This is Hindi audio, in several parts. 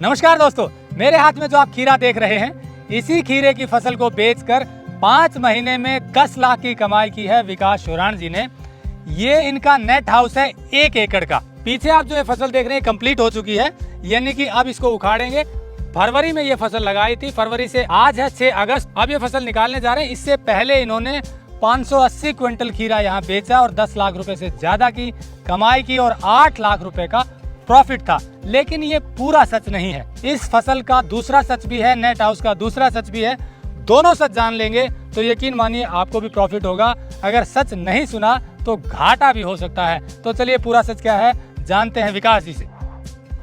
नमस्कार दोस्तों, मेरे हाथ में जो आप खीरा देख रहे हैं, इसी खीरे की फसल को बेचकर 5 महीने में 10 लाख की कमाई की है विकास शोराण जी ने। ये इनका नेट हाउस है 1 एकड़ का। पीछे आप जो ये फसल देख रहे हैं कंप्लीट हो चुकी है, यानी कि अब इसको उखाड़ेंगे। फरवरी में ये फसल लगाई थी, फरवरी से आज है 6 अगस्त। अब ये फसल निकालने जा रहे हैं। इससे पहले इन्होंने 580 क्विंटल खीरा यहाँ बेचा और 10 लाख रुपए से ज्यादा की कमाई की और 8 लाख रुपए का प्रॉफिट था। लेकिन ये पूरा सच नहीं है। इस फसल का दूसरा सच भी है, नेट हाउस का दूसरा सच भी है। दोनों सच जान लेंगे तो यकीन मानिए आपको भी प्रॉफिट होगा। अगर सच नहीं सुना तो घाटा भी हो सकता है। तो चलिए पूरा सच क्या है जानते हैं विकास जी से।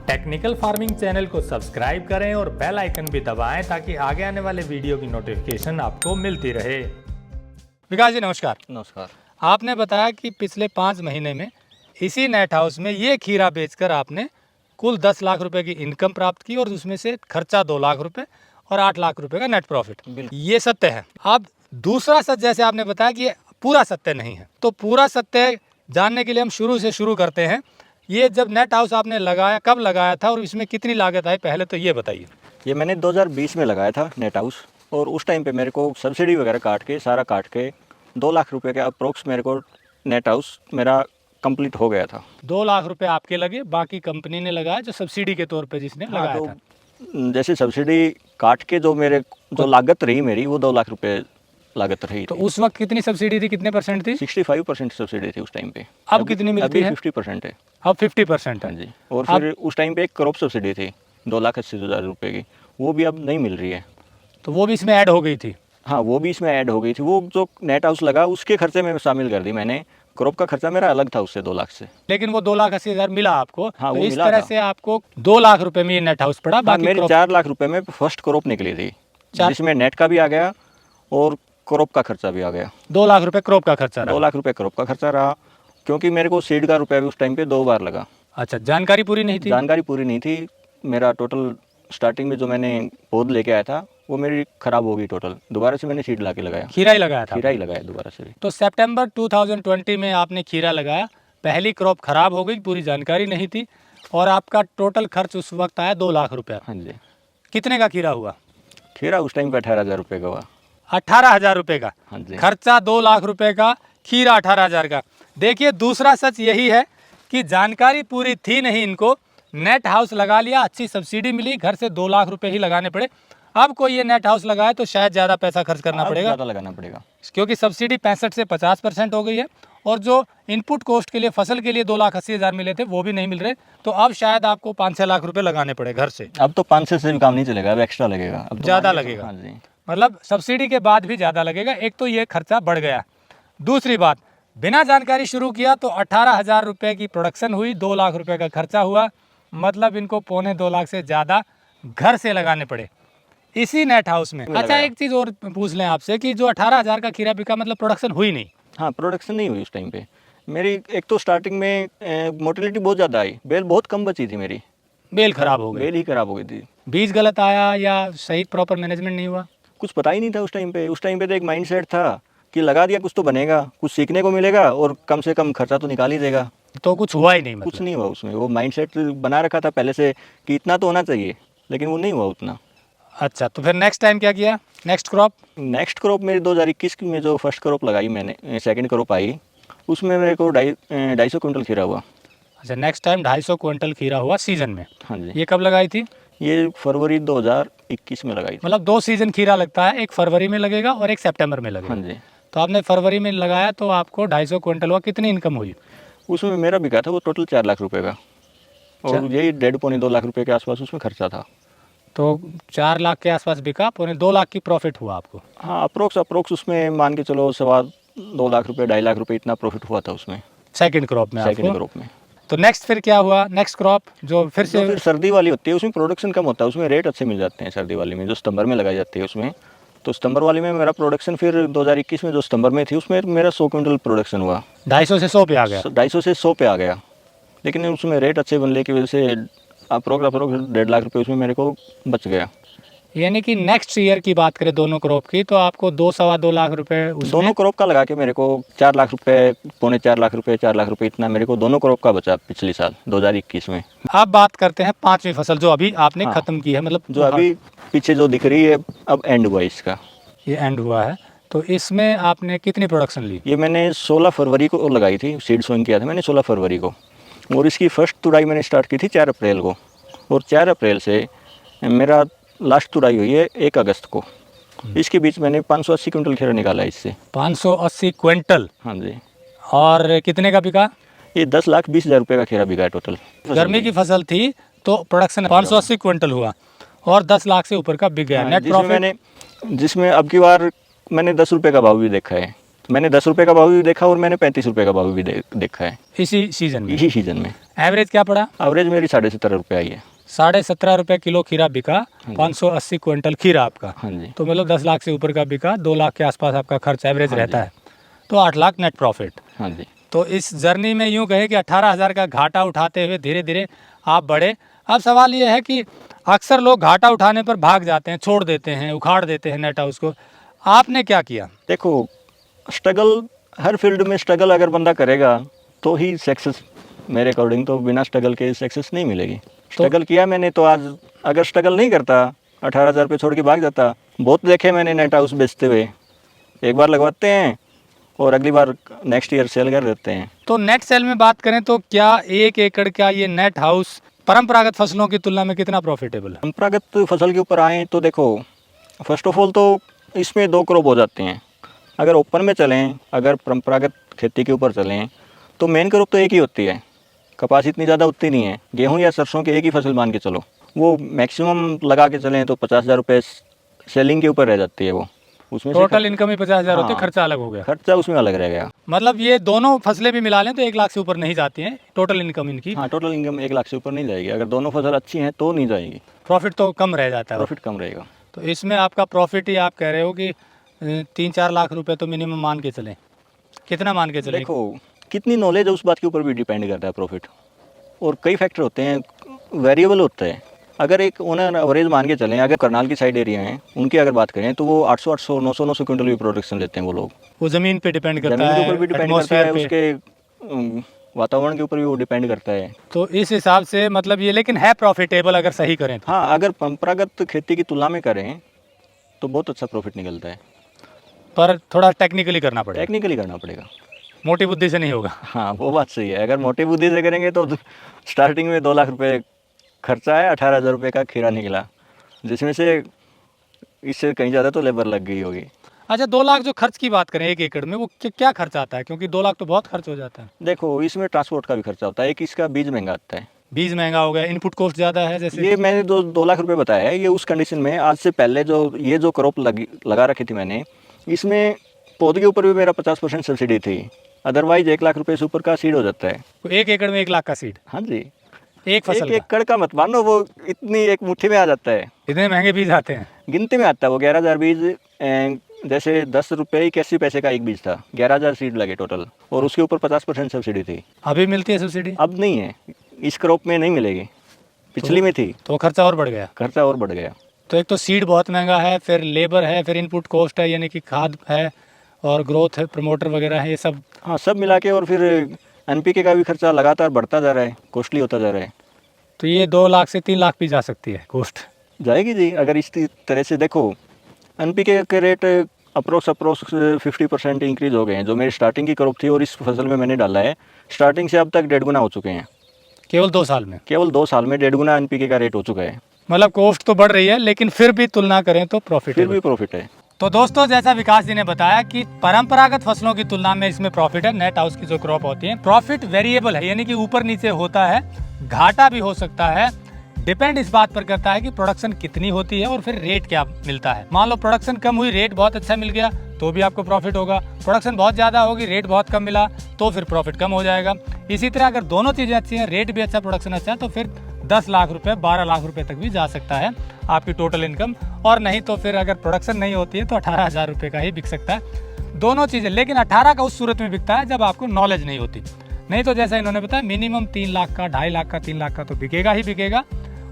टेक्निकल फार्मिंग चैनल को सब्सक्राइब करें और बेल आइकन भी दबाएं ताकि आगे आने वाले वीडियो की नोटिफिकेशन आपको मिलती रहे। विकास जी नमस्कार। नमस्कार। आपने बताया कि पिछले 5 महीने में इसी नेट हाउस में ये खीरा बेचकर आपने कुल 10 लाख रुपए की इनकम प्राप्त की और उसमें से खर्चा 2 लाख रुपए और 8 लाख रुपए का नेट प्रॉफिट। ये सत्य है। अब दूसरा सत्य जैसे आपने बताया कि ये पूरा सत्य नहीं है, तो पूरा सत्य जानने के लिए हम शुरू से शुरू करते हैं। ये जब नेट हाउस आपने लगाया, कब लगाया था और इसमें कितनी लागत आई, पहले तो ये बताइए। ये मैंने 2020 में लगाया था नेट हाउस, और उस टाइम पे मेरे को सब्सिडी वगैरह काट के 2 लाख रुपए के अप्रोक्स मेरे को नेट हाउस मेरा कंप्लीट हो गया था। 2 लाख रुपए आपके लगे, बाकी कंपनी ने लगाया जो सब्सिडी के तौर पे जिसने लगाया था। जैसे सब्सिडी काट के जो लागत रही मेरी, वो 2 लाख रुपए लागत रही। तो उस वक्त कितनी सब्सिडी थी, कितने परसेंट थी? 65% सब्सिडी थी उस टाइम पे। अब कितनी मिलती है? 50% है। अब 50% है जी। और फिर उस टाइम पे एक क्रॉप सब्सिडी थी 2,80,000 रुपए की, वो भी अब नहीं मिल रही है। तो वो भी इसमें ऐड हो गई थी? हाँ, वो भी इसमें ऐड हो गई थी। वो जो नेट हाउस लगा उसके खर्चे में शामिल कर दी मैंने। क्रॉप का खर्चा मेरा अलग था उससे 2 लाख से। लेकिन वो 2,80,000 मिला आपको। हाँ, तो वो इस मिला तरह था। से आपको 2 लाख रुपए में ये नेट हाउस पड़ा। बाकी मेरे 4 लाख रुपए में फर्स्ट क्रॉप निकली थी, जिसमें नेट का भी आ गया और क्रॉप का खर्चा भी आ गया। 2 लाख रुपए क्रॉप का खर्चा रहा। 2 लाख रुपए क्रॉप का खर्चा रहा, क्योंकि मेरे को सीड का रुपया भी उस टाइम पे 2 बार लगा। अच्छा, जानकारी पूरी नहीं थी? जानकारी पूरी नहीं थी। मेरा टोटल स्टार्टिंग में जो मैंने पौध लेके आया था वो मेरी खराब हो गई टोटल। दोबारा से मैंने सीड ला के लगाया। खीरा ही लगाया था? खीरा ही लगाया दोबारा से। तो सितंबर 2020 में आपने खीरा लगाया, पहली क्रॉप खराब हो गई, पूरी जानकारी नहीं थी और आपका टोटल खर्च उस वक्त आया 2 लाख रुपया। हाँ जी। कितने का खीरा हुआ? खीरा उस टाइम पे 18,000 रुपये का हुआ। 18,000 रुपए का? हाँ जी। खर्चा 2 लाख रुपए का, खीरा 18,000 का। देखिए दूसरा सच यही है कि जानकारी पूरी थी नहीं इनको। नेट हाउस लगा लिया, अच्छी सब्सिडी मिली, घर से 2 लाख रुपए ही लगाने पड़े। अब कोई ये नेट हाउस लगाए तो शायद ज़्यादा पैसा खर्च करना पड़ेगा, ज़्यादा लगाना पड़ेगा, क्योंकि सब्सिडी 65 से 50% हो गई है और जो इनपुट कॉस्ट के लिए फसल के लिए 2,80,000 मिले थे वो भी नहीं मिल रहे। तो अब शायद आपको 5-6 लाख रुपए लगाने पड़े घर से। अब तो 500 से भी काम नहीं चलेगा, अब एक्स्ट्रा लगेगा। अब तो ज़्यादा लगेगा। हाँ जी। मतलब सब्सिडी के बाद भी ज़्यादा लगेगा। एक तो ये खर्चा बढ़ गया। दूसरी बात, बिना जानकारी शुरू किया तो 18,000 रुपये की प्रोडक्शन हुई, 2 लाख रुपए का खर्चा हुआ, मतलब इनको 2.25 लाख से ज़्यादा घर से लगाने पड़े इसी नेट हाउस में। अच्छा, एक चीज़ और पूछ लें आपसे कि जो 18,000 का खीरा बिका, मतलब प्रोडक्शन हुई नहीं? हाँ, प्रोडक्शन नहीं हुई उस टाइम पे मेरी। एक तो स्टार्टिंग में मोटिलिटी बहुत ज़्यादा आई, बेल बहुत कम बची थी मेरी। बेल खराब हो गई? बेल ही खराब हो गई थी। बीज गलत आया या सही प्रॉपर मैनेजमेंट नहीं हुआ? कुछ पता ही नहीं था उस टाइम पे। उस टाइम पे तो एक माइंडसेट था कि लगा दिया कुछ तो बनेगा, कुछ सीखने को मिलेगा और कम से कम खर्चा तो निकाल ही देगा। तो कुछ हुआ ही नहीं? मतलब कुछ नहीं हुआ उसमें। वो माइंडसेट बना रखा था पहले से कि इतना तो होना चाहिए, लेकिन वो नहीं हुआ उतना। अच्छा, तो फिर नेक्स्ट टाइम क्या किया? नेक्स्ट क्रॉप मेरी 2021 में जो फर्स्ट क्रॉप लगाई मैंने, सेकंड क्रॉप आई, उसमें मेरे को 250 क्विंटल खीरा हुआ। अच्छा, नेक्स्ट टाइम 250 क्विंटल खीरा हुआ सीजन में? हाँ जी। ये कब लगाई थी? ये फरवरी 2021 में लगाई थी। मतलब 2 सीजन खीरा लगता है, एक फरवरी में लगेगा और एक सितंबर में लगेगा। हाँ जी। तो आपने फरवरी में लगाया तो आपको 250 क्विंटल हुआ। कितनी इनकम हुई? उसमें मेरा बिका था वो टोटल 4 लाख रुपए का, और यही 1.5-2 लाख रुपए के आसपास उसमें खर्चा था। तो 4 लाख के आसपास बिका, 2.25 लाख की प्रॉफिट हुआ आपको? हाँ, अप्रोक्स उसमें मान के चलो 2 लाख रुपए 2.5 लाख रुपए इतना प्रॉफिट हुआ था उसमें, सेकंड क्रॉप में? सेकंड क्रॉप में। तो नेक्स्ट फिर क्या हुआ? नेक्स्ट क्रॉप जो फिर से फिर सर्दी वाली होती है, उसमें प्रोडक्शन कम होता है, उसमें रेट अच्छे मिल जाते हैं। सर्दी वाली में जो सितंबर में लगाई जाती है उसमें, तो सितंबर वाली में मेरा प्रोडक्शन फिर 2021 में जो सितंबर में थी उसमें मेरा 100 क्विंटल प्रोडक्शन हुआ। 250 से 100 पे आ गया? 250 से 100 पे आ गया, लेकिन उसमें रेट अच्छे बनने की वजह से अप्रोक्स 1.5 लाख रुपये उसमें मेरे को बच गया। यानी कि नेक्स्ट ईयर की बात करें दोनों क्रॉप की, तो आपको 2-2.25 लाख रुपए उसमें दोनों क्रॉप का लगा के मेरे को 4 लाख रुपए, पौने 4 लाख रुपए, 4 लाख रुपए इतना मेरे को दोनों क्रॉप का बचा पिछले साल 2021 में। अब बात करते हैं 5वीं फसल जो अभी आपने हाँ। खत्म की है, मतलब जो अभी पीछे जो दिख रही है अब एंड हुआ इसका। ये एंड हुआ है, तो इसमें आपने कितनी प्रोडक्शन ली? ये मैंने 16 फरवरी को लगाई थी, सीड सोइंग किया था मैंने 16 फरवरी को, और इसकी फर्स्ट तुड़ाई मैंने स्टार्ट की थी 4 अप्रैल को, और 4 अप्रैल से मेरा लास्ट तुड़ाई हुई है 1 अगस्त को। इसके बीच मैंने 580 क्विंटल खीरा निकाला है इससे। 580 क्विंटल? हाँ जी। और कितने का बिका? ये 10,20,000 रुपये का खीरा बिका है टोटल। गर्मी की फसल थी तो प्रोडक्शन 580 क्विंटल हुआ और 10 लाख से ऊपर का बिक गया। नेट प्रॉफिट जिसमें अब की बार मैंने 10 रुपये का भाव भी देखा है, मैंने 10 रुपये का भाव भी देखा और मैंने 35 रुपये का भाव भी देखा है इसी सीजन में। इसी सीजन में एवरेज क्या पड़ा? एवरेज मेरी 17.5 रुपये आई है। 17.5 रुपये किलो खीरा बिका, 580 क्विंटल खीरा आपका। हाँ जी। तो मतलब 10 लाख से ऊपर का बिका, 2 लाख के आसपास आपका खर्च एवरेज रहता है, तो 8 लाख नेट प्रॉफिट। हाँ जी। तो इस जर्नी में यूँ कहे कि 18,000 का घाटा उठाते हुए धीरे धीरे आप बढ़े। अब सवाल ये है कि अक्सर लोग घाटा उठाने पर भाग जाते हैं, छोड़ देते हैं, उखाड़ देते हैं नेट हाउस को। आपने क्या किया? देखो, स्ट्रगल हर फील्ड में स्ट्रगल अगर बंदा करेगा तो ही सक्सेस, मेरे अकॉर्डिंग तो बिना स्ट्रगल के सक्सेस नहीं मिलेगी। स्ट्रगल किया मैंने तो आज, अगर स्ट्रगल नहीं करता 18,000 रुपये छोड़ के भाग जाता। बहुत देखे मैंने नेट हाउस बेचते हुए, एक बार लगवाते हैं और अगली बार नेक्स्ट ईयर सेल कर देते हैं। तो नेट सेल में बात करें तो क्या 1 एकड़ का ये नेट हाउस परंपरागत फसलों की तुलना में कितना प्रॉफिटेबल है? परंपरागत फसल के ऊपर आए तो देखो, फर्स्ट ऑफ ऑल तो इसमें 2 क्रॉप हो जाते हैं। अगर ओपन में चलें, अगर परंपरागत खेती के ऊपर चलें तो मेन क्रॉप तो एक ही होती है। कपास इतनी ज़्यादा उतनी नहीं है, गेहूं या सरसों की एक ही फसल मान के चलो, वो मैक्सिमम लगा के चलें तो 50,000 रुपये सेलिंग के ऊपर रह जाती है। वो उसमें टोटल इनकम ही 50,000 होती है, हाँ। खर्चा अलग हो गया। खर्चा उसमें अलग रह गया। मतलब ये दोनों फसलें भी मिला लें तो 1 लाख से ऊपर नहीं जाती हैं टोटल इनकम इनकी। हाँ, टोटल इनकम 1 लाख से ऊपर नहीं जाएगी। अगर दोनों फसल अच्छी हैं तो नहीं जाएगी, प्रॉफिट तो कम रह जाता है। प्रॉफिट कम रहेगा। तो इसमें आपका प्रॉफिट ही आप कह रहे हो कि 3-4 लाख रुपए तो मिनिमम मान के चलें। कितना मान के चलें? देखो, कितनी नॉलेज है उस बात के ऊपर भी डिपेंड करता है प्रॉफिट, और कई फैक्टर होते हैं, वेरिएबल होता है। अगर एक ओनर एवरेज मान के चलें, अगर करनाल की साइड एरिया है उनकी अगर बात करें तो वो 800, 900 क्विंटल भी प्रोडक्शन लेते हैं वो लोग। वो ज़मीन पे डिपेंड करता ज़मीन है, के ऊपर भी डिपेंड करता है, एटमॉस्फेयर पे। उसके वातावरण के ऊपर भी वो डिपेंड करता है। तो इस हिसाब से मतलब ये, लेकिन है प्रॉफिटेबल अगर सही करें तो। हाँ, अगर परंपरागत खेती की तुलना में करें तो बहुत अच्छा प्रॉफिट निकलता है। पर थोड़ा टेक्निकली करना पड़ेगा, टेक्निकली करना पड़ेगा, मोटी बुद्धि से नहीं होगा। हाँ वो बात सही है। अगर मोटी बुद्धि से करेंगे तो स्टार्टिंग में 2 लाख रुपए खर्चा है, 18,000 रुपये का खीरा निकला, जिसमें से इससे कहीं ज़्यादा तो लेबर लग गई होगी। अच्छा, 2 लाख जो खर्च की बात करें 1 एकड़ में, वो क्या खर्च आता है? क्योंकि 2 लाख तो बहुत खर्च हो जाता है। देखो, इसमें ट्रांसपोर्ट का भी खर्चा होता है, एक इसका बीज महंगा आता है। बीज महंगा हो गया, इनपुट कॉस्ट ज़्यादा है। जैसे ये मैंने 2 लाख रुपए बताया है, ये उस कंडीशन में आज से पहले जो क्रॉप लगा रखी थी मैंने, इसमें पौधे के ऊपर भी मेरा 50% सब्सिडी थी। अदरवाइज 1 लाख रुपए से ऊपर का सीड हो जाता है। तो 1 एकड़ में 1 लाख का सीड? हाँ जी। एक फसल एक एकड़ का मत मानो, वो इतनी एक मुट्ठी में आ जाता है। इतने महंगे बीज आते हैं? गिनती में आता है वो 11,000 बीज। जैसे 10 रुपये 81 पैसे का एक बीज था, 11,000 सीड लगे टोटल, और उसके ऊपर 50% सब्सिडी थी। अभी मिलती है सब्सिडी? अब नहीं है, इस क्रॉप में नहीं मिलेगी, पिछली में थी। तो खर्चा और बढ़ गया? खर्चा और बढ़ गया। तो एक तो सीड बहुत महंगा है, फिर लेबर है, फिर इनपुट कॉस्ट है यानी कि खाद है, और ग्रोथ है, प्रमोटर वगैरह है, ये सब। हाँ, सब मिला के, और फिर NPK का भी खर्चा लगातार बढ़ता जा रहा है, कॉस्टली होता जा रहा है। तो ये 2 लाख से 3 लाख भी जा सकती है कॉस्ट? जाएगी जी, अगर इस तरह से देखो। NPK के रेट अप्रोक्स 50% इंक्रीज हो गए हैं। जो मेरी स्टार्टिंग की क्रॉप थी और इस फसल में मैंने डाला है, स्टार्टिंग से अब तक 1.5 गुना हो चुके हैं। केवल 2 साल में? केवल 2 साल में 1.5 गुना NPK का रेट हो चुका है। मतलब कॉस्ट तो बढ़ रही है, लेकिन फिर भी तुलना करें तो प्रॉफिट फिर भी प्रॉफिट है। तो दोस्तों, जैसा विकास जी ने बताया कि परंपरागत फसलों की तुलना में इसमें प्रॉफिट है। नेट हाउस की जो क्रॉप होती है, प्रॉफिट वेरिएबल है, यानी कि ऊपर नीचे होता है, घाटा भी हो सकता है। डिपेंड इस बात पर करता है कि प्रोडक्शन कितनी होती है और फिर रेट क्या मिलता है। मान लो प्रोडक्शन कम हुई, रेट बहुत अच्छा मिल गया, तो भी आपको प्रॉफिट होगा। प्रोडक्शन बहुत ज़्यादा होगी, रेट बहुत कम मिला, तो फिर प्रॉफिट कम हो जाएगा। इसी तरह अगर दोनों चीज़ें अच्छी हैं, रेट भी अच्छा, प्रोडक्शन अच्छा है, तो फिर 10 लाख रुपए, 12 लाख रुपए तक भी जा सकता है आपकी टोटल इनकम। और नहीं तो फिर अगर प्रोडक्शन नहीं होती है तो 18,000 रुपये का ही बिक सकता है, दोनों चीज़ें। लेकिन 18 का उस सूरत में बिकता है जब आपको नॉलेज नहीं होती। नहीं तो जैसा इन्होंने बताया, मिनिमम 3 लाख का, 2.5 लाख का, 3 लाख का तो बिकेगा ही बिकेगा।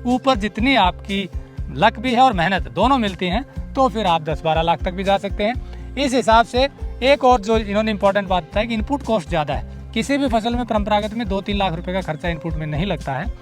ऊपर जितनी आपकी लक भी है और मेहनत दोनों मिलती हैं तो फिर आप 10-12 लाख तक भी जा सकते हैं। इस हिसाब से एक और जो इन्होंने इंपॉर्टेंट बात बताई कि इनपुट कॉस्ट ज़्यादा है। किसी भी फसल में परंपरागत में 2-3 लाख रुपए का खर्चा इनपुट में नहीं लगता है।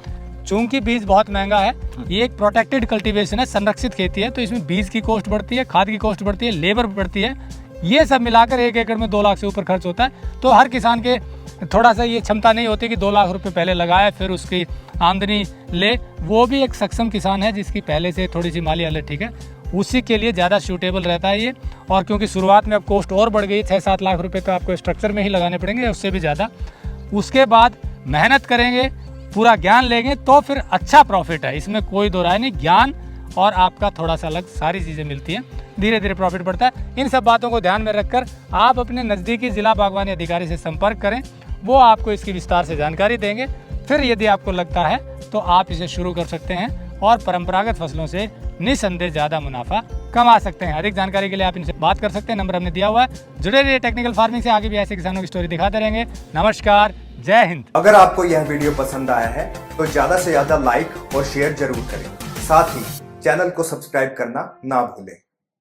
चूंकि बीज बहुत महंगा है, ये एक प्रोटेक्टेड कल्टीवेशन है, संरक्षित खेती है, तो इसमें बीज की कॉस्ट बढ़ती है, खाद की कॉस्ट बढ़ती है, लेबर बढ़ती है। ये सब मिलाकर 1 एकड़ में 2 लाख से ऊपर खर्च होता है। तो हर किसान के थोड़ा सा ये क्षमता नहीं होती कि 2 लाख रुपए पहले लगाए फिर उसकी आमदनी ले। वो भी एक सक्षम किसान है जिसकी पहले से थोड़ी सी माली हालत ठीक है, उसी के लिए ज़्यादा सूटेबल रहता है ये। और क्योंकि शुरुआत में अब कॉस्ट और बढ़ गई, 6-7 लाख रुपए तो आपको स्ट्रक्चर में ही लगाने पड़ेंगे, उससे भी ज़्यादा। उसके बाद मेहनत करेंगे, पूरा ज्ञान लेंगे तो फिर अच्छा प्रॉफिट है, इसमें कोई दो राय नहीं। ज्ञान और आपका थोड़ा सा अलग सारी चीज़ें मिलती हैं, धीरे धीरे प्रॉफिट बढ़ता है। इन सब बातों को ध्यान में रखकर आप अपने नज़दीकी जिला बागवानी अधिकारी से संपर्क करें, वो आपको इसकी विस्तार से जानकारी देंगे। फिर यदि आपको लगता है तो आप इसे शुरू कर सकते हैं और परंपरागत फसलों से निसंदेह ज़्यादा मुनाफा कमा सकते हैं। अधिक जानकारी के लिए आप इनसे बात कर सकते हैं, नंबर हमने दिया हुआ है। जुड़े रहिए टेक्निकल फार्मिंग से, आगे भी ऐसे किसानों की स्टोरी दिखाते रहेंगे। नमस्कार, जय हिंद। अगर आपको यह वीडियो पसंद आया है तो ज्यादा से ज्यादा लाइक और शेयर जरूर करें। साथ ही चैनल को सब्सक्राइब करना ना भूलें।